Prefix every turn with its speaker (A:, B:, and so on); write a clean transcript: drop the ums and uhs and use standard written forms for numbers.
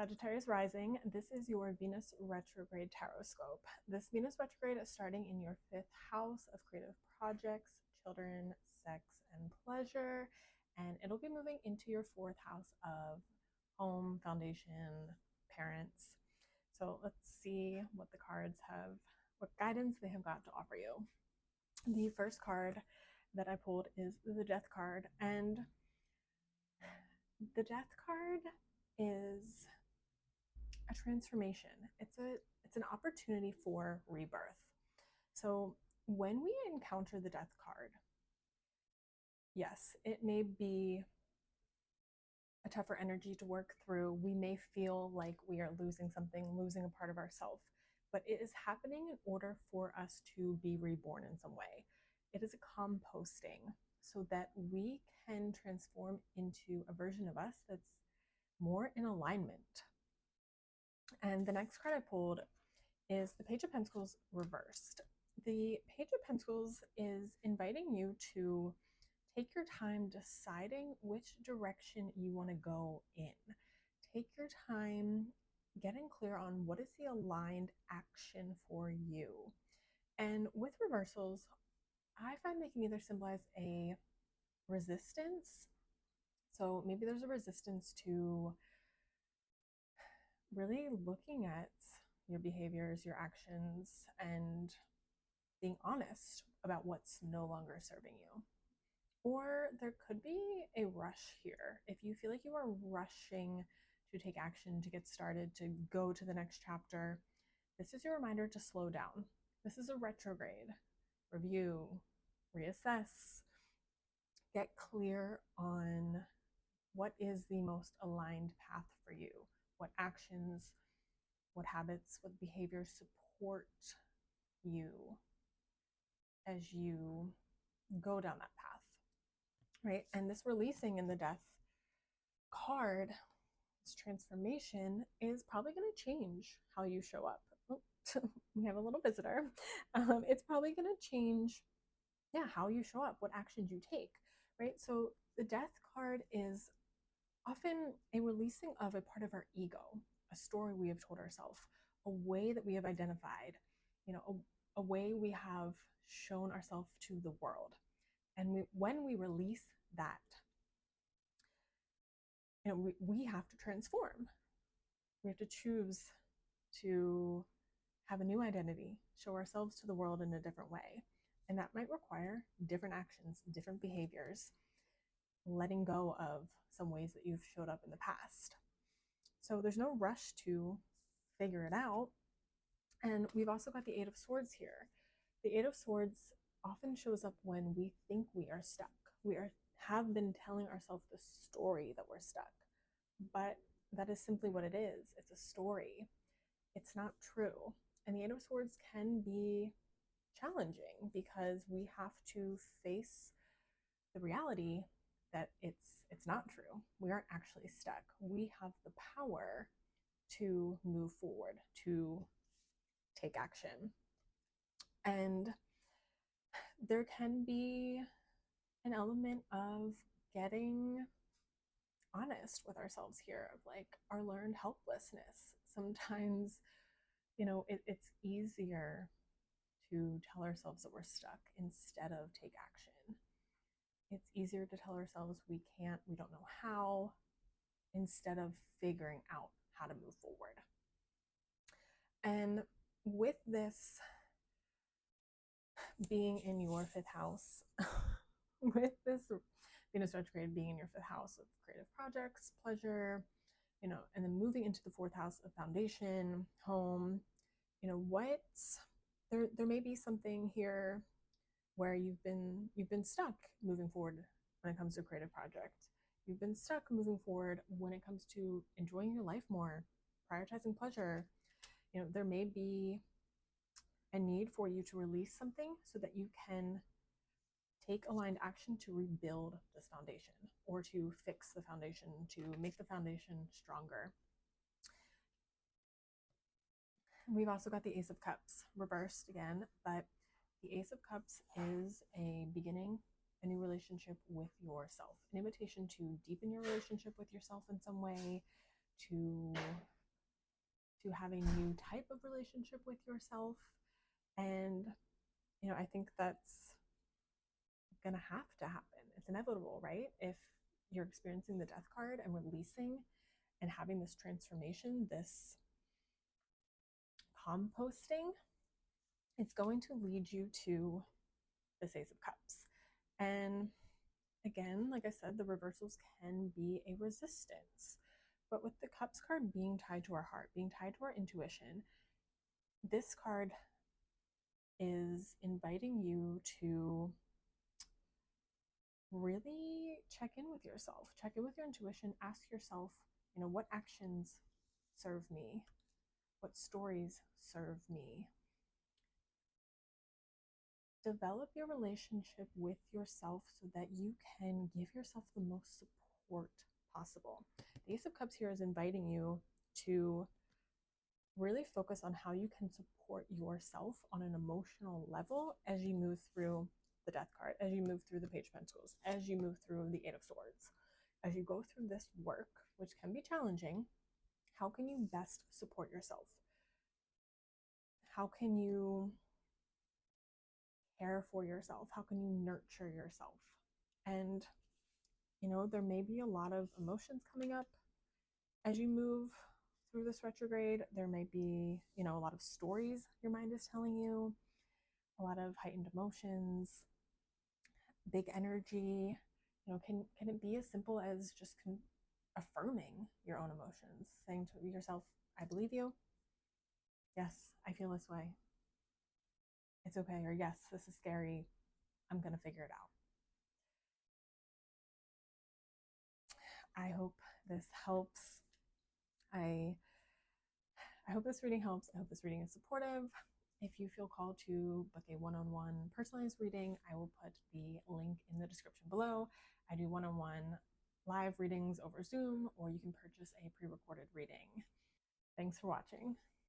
A: Sagittarius Rising. This is your Venus Retrograde Tarot Scope. This Venus Retrograde is starting in your 5th house of creative projects, children, sex, and pleasure. And it'll be moving into your 4th house of home, foundation, parents. So let's see what the cards have, what guidance they have got to offer you. The first card that I pulled is the Death card. And the Death card is a transformation. It's an opportunity for rebirth. So when we encounter the Death card, yes, it may be a tougher energy to work through. We may feel like we are losing something, losing a part of ourselves, but it is happening in order for us to be reborn in some way. It is a composting so that we can transform into a version of us that's more in alignment. And the next card I pulled is the Page of Pentacles reversed. The Page of Pentacles is inviting you to take your time deciding which direction you want to go in. Take your time getting clear on what is the aligned action for you. And with reversals, I find they can either symbolize a resistance. So maybe there's a resistance to really looking at your behaviors, your actions, and being honest about what's no longer serving you. Or there could be a rush here. If you feel like you are rushing to take action, to get started, to go to the next chapter, this is your reminder to slow down. This is a retrograde. Review, reassess, get clear on what is the most aligned path for you, what actions, what habits, what behaviors support you as you go down that path, right? And this releasing in the Death card, this transformation, is probably going to change how you show up. Oh, we have a little visitor. It's probably going to change, how you show up, what actions you take, right? So the Death card is often a releasing of a part of our ego, a story we have told ourselves, a way that we have identified, a way we have shown ourselves to the world. And when we release that, we have to transform. We have to choose to have a new identity, show ourselves to the world in a different way. And that might require different actions, different behaviors, letting go of some ways that you've showed up in the past. So there's no rush to figure it out. And we've also got the Eight of Swords here. The Eight of Swords often shows up when we think we are stuck. We have been telling ourselves the story that we're stuck, but that is simply what it is. It's a story. It's not true. And the Eight of Swords can be challenging because we have to face the reality that it's not true. We aren't actually stuck. We have the power to move forward, to take action. And there can be an element of getting honest with ourselves here, of like our learned helplessness. Sometimes, it's easier to tell ourselves that we're stuck instead of take action. It's easier to tell ourselves we can't, we don't know how, instead of figuring out how to move forward. And with this being in your 5th house, with this Venus retrograde being in your 5th house of creative projects, pleasure, and then moving into the 4th house of foundation, home, there may be something here where you've been stuck moving forward when it comes to a creative project. You've been stuck moving forward when it comes to enjoying your life more, prioritizing pleasure. There may be a need for you to release something so that you can take aligned action to rebuild this foundation, or to fix the foundation, to make the foundation stronger. We've also got the Ace of Cups reversed again, but the Ace of Cups is a beginning, a new relationship with yourself, an invitation to deepen your relationship with yourself in some way, to to have a new type of relationship with yourself. And, I think that's going to have to happen. It's inevitable, right? If you're experiencing the death card and releasing and having this transformation, this composting, it's going to lead you to the Ace of Cups. And again, like I said, the reversals can be a resistance. But with the Cups card being tied to our heart, being tied to our intuition, this card is inviting you to really check in with yourself, check in with your intuition, ask yourself, what actions serve me? What stories serve me? Develop your relationship with yourself so that you can give yourself the most support possible. The Ace of Cups here is inviting you to really focus on how you can support yourself on an emotional level as you move through the Death card, as you move through the Page of Pentacles, as you move through the Eight of Swords. As you go through this work, which can be challenging, how can you best support yourself? How can you care for yourself? How can you nurture yourself? And, there may be a lot of emotions coming up as you move through this retrograde. There may be, a lot of stories your mind is telling you, a lot of heightened emotions, big energy. Can it be as simple as just affirming your own emotions, saying to yourself, I believe you. Yes, I feel this way. It's okay. Or yes, this is scary. I'm going to figure it out. I hope this helps. I hope this reading helps. I hope this reading is supportive. If you feel called to book a one-on-one personalized reading, I will put the link in the description below. I do one-on-one live readings over Zoom, or you can purchase a pre-recorded reading. Thanks for watching.